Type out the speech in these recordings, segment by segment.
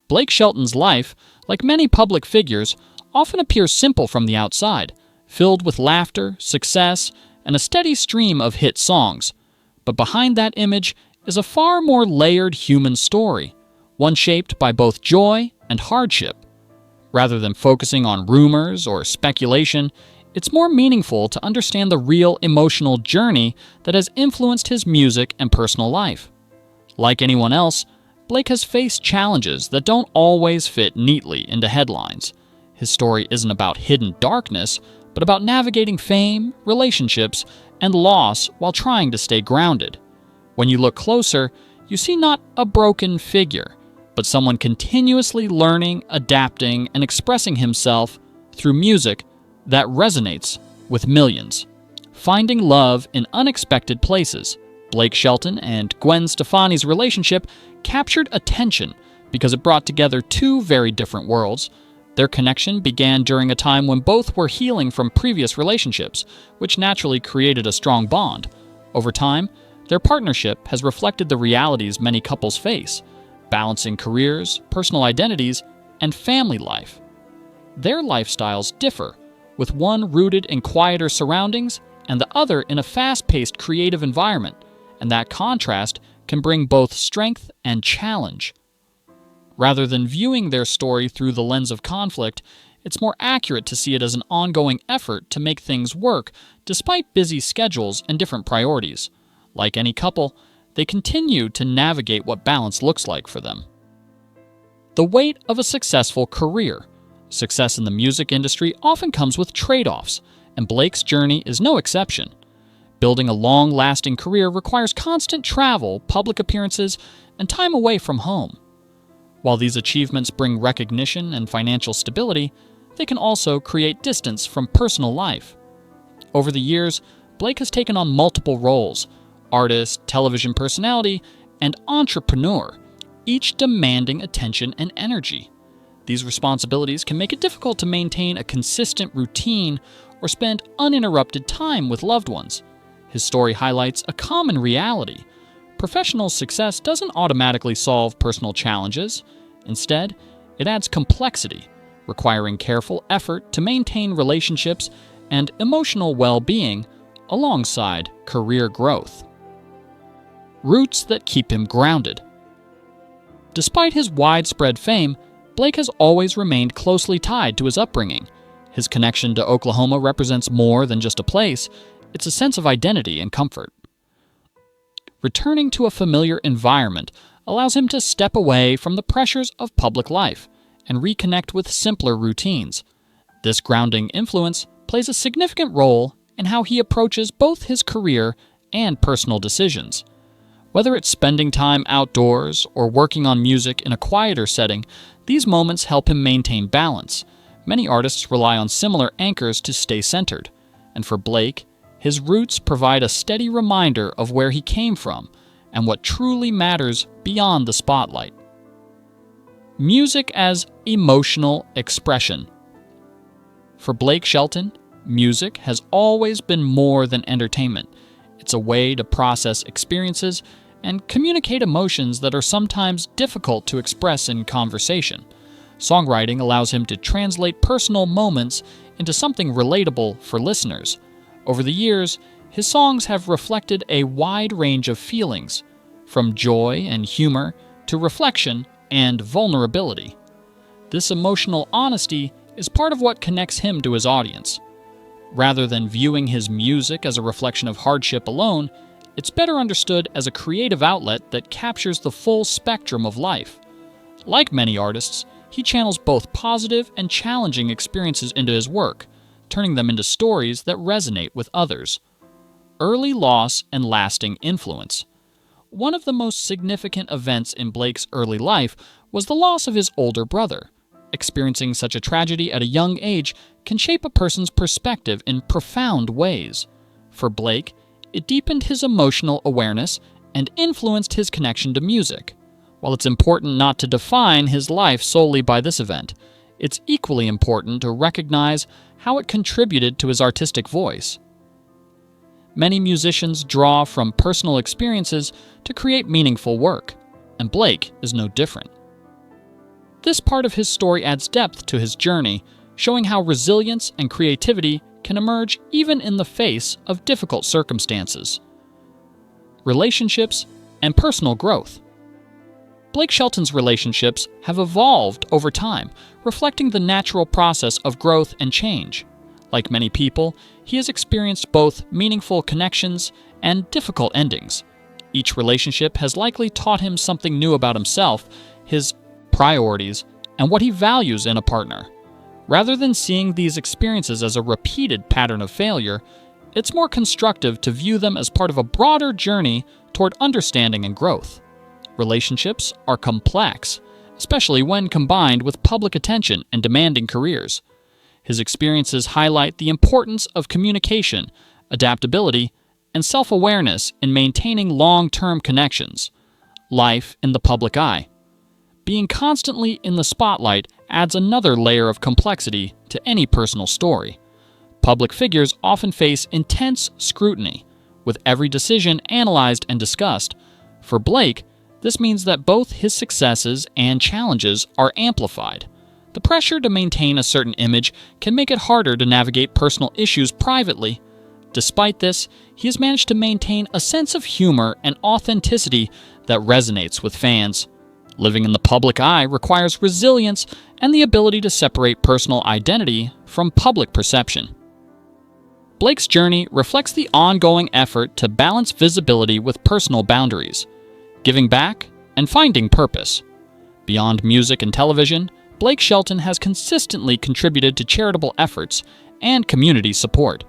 Blake Shelton's life, like many public figures, often appears simple from the outside, filled with laughter, success, and a steady stream of hit songs. But behind that image is a far more layered human story, one shaped by both joy and hardship. Rather than focusing on rumors or speculation, it's more meaningful to understand the real emotional journey that has influenced his music and personal life. Like anyone else, Blake has faced challenges that don't always fit neatly into headlines. His story isn't about hidden darkness, but about navigating fame, relationships, and loss while trying to stay grounded. When you look closer, you see not a broken figure, but someone continuously learning, adapting, and expressing himself through music that resonates with millions. Finding love in unexpected places, Blake Shelton and Gwen Stefani's relationship captured attention because it brought together two very different worlds. Their connection began during a time when both were healing from previous relationships, which naturally created a strong bond. Over time, their partnership has reflected the realities many couples face, balancing careers, personal identities, and family life. Their lifestyles differ, with one rooted in quieter surroundings and the other in a fast-paced creative environment, and that contrast can bring both strength and challenge. Rather than viewing their story through the lens of conflict, it's more accurate to see it as an ongoing effort to make things work despite busy schedules and different priorities. Like any couple, they continue to navigate what balance looks like for them. The weight of a successful career. Success in the music industry often comes with trade-offs, and Blake's journey is no exception. Building a long-lasting career requires constant travel, public appearances, and time away from home. While these achievements bring recognition and financial stability, they can also create distance from personal life. Over the years, Blake has taken on multiple roles: artist, television personality, and entrepreneur, each demanding attention and energy. These responsibilities can make it difficult to maintain a consistent routine or spend uninterrupted time with loved ones. His story highlights a common reality. Professional success doesn't automatically solve personal challenges. Instead, it adds complexity, requiring careful effort to maintain relationships and emotional well-being alongside career growth. Roots that keep him grounded. Despite his widespread fame, Blake has always remained closely tied to his upbringing. His connection to Oklahoma represents more than just a place, it's a sense of identity and comfort. Returning to a familiar environment allows him to step away from the pressures of public life and reconnect with simpler routines. This grounding influence plays a significant role in how he approaches both his career and personal decisions. Whether it's spending time outdoors or working on music in a quieter setting, these moments help him maintain balance. Many artists rely on similar anchors to stay centered, and for Blake, his roots provide a steady reminder of where he came from and what truly matters beyond the spotlight. Music as emotional expression. For Blake Shelton, music has always been more than entertainment. It's a way to process experiences and communicate emotions that are sometimes difficult to express in conversation. Songwriting allows him to translate personal moments into something relatable for listeners. Over the years, his songs have reflected a wide range of feelings, from joy and humor to reflection and vulnerability. This emotional honesty is part of what connects him to his audience. Rather than viewing his music as a reflection of hardship alone, it's better understood as a creative outlet that captures the full spectrum of life. Like many artists, he channels both positive and challenging experiences into his work, turning them into stories that resonate with others. Early loss and lasting influence. One of the most significant events in Blake's early life was the loss of his older brother. Experiencing such a tragedy at a young age can shape a person's perspective in profound ways. For Blake, it deepened his emotional awareness and influenced his connection to music. While it's important not to define his life solely by this event, it's equally important to recognize how it contributed to his artistic voice. Many musicians draw from personal experiences to create meaningful work, and Blake is no different. This part of his story adds depth to his journey, showing how resilience and creativity can emerge even in the face of difficult circumstances. Relationships and personal growth. Blake Shelton's relationships have evolved over time, reflecting the natural process of growth and change. Like many people, he has experienced both meaningful connections and difficult endings. Each relationship has likely taught him something new about himself, his priorities, and what he values in a partner. Rather than seeing these experiences as a repeated pattern of failure, it's more constructive to view them as part of a broader journey toward understanding and growth. Relationships are complex, especially when combined with public attention and demanding careers. His experiences highlight the importance of communication, adaptability, and self-awareness in maintaining long-term connections. Life in the public eye. Being constantly in the spotlight adds another layer of complexity to any personal story. Public figures often face intense scrutiny, with every decision analyzed and discussed. For Blake, this means that both his successes and challenges are amplified. The pressure to maintain a certain image can make it harder to navigate personal issues privately. Despite this, he has managed to maintain a sense of humor and authenticity that resonates with fans. Living in the public eye requires resilience and the ability to separate personal identity from public perception. Blake's journey reflects the ongoing effort to balance visibility with personal boundaries, giving back, and finding purpose. Beyond music and television, Blake Shelton has consistently contributed to charitable efforts and community support.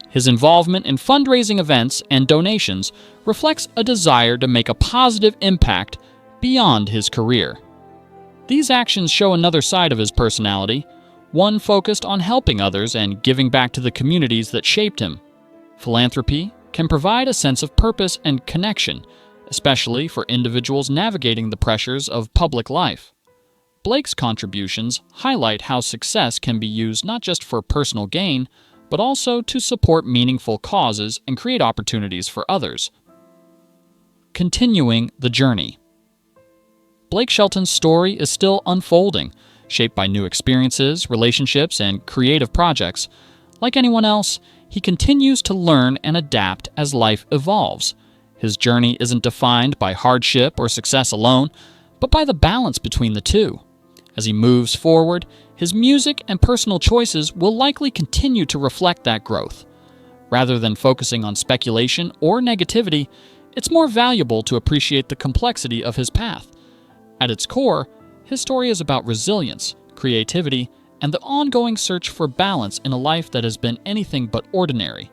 His involvement in fundraising events and donations reflects a desire to make a positive impact beyond his career. These actions show another side of his personality, one focused on helping others and giving back to the communities that shaped him. Philanthropy can provide a sense of purpose and connection, especially for individuals navigating the pressures of public life. Blake's contributions highlight how success can be used not just for personal gain, but also to support meaningful causes and create opportunities for others. Continuing the journey. Blake Shelton's story is still unfolding, shaped by new experiences, relationships, and creative projects. Like anyone else, he continues to learn and adapt as life evolves. His journey isn't defined by hardship or success alone, but by the balance between the two. As he moves forward, his music and personal choices will likely continue to reflect that growth. Rather than focusing on speculation or negativity, it's more valuable to appreciate the complexity of his path. At its core, his story is about resilience, creativity, and the ongoing search for balance in a life that has been anything but ordinary.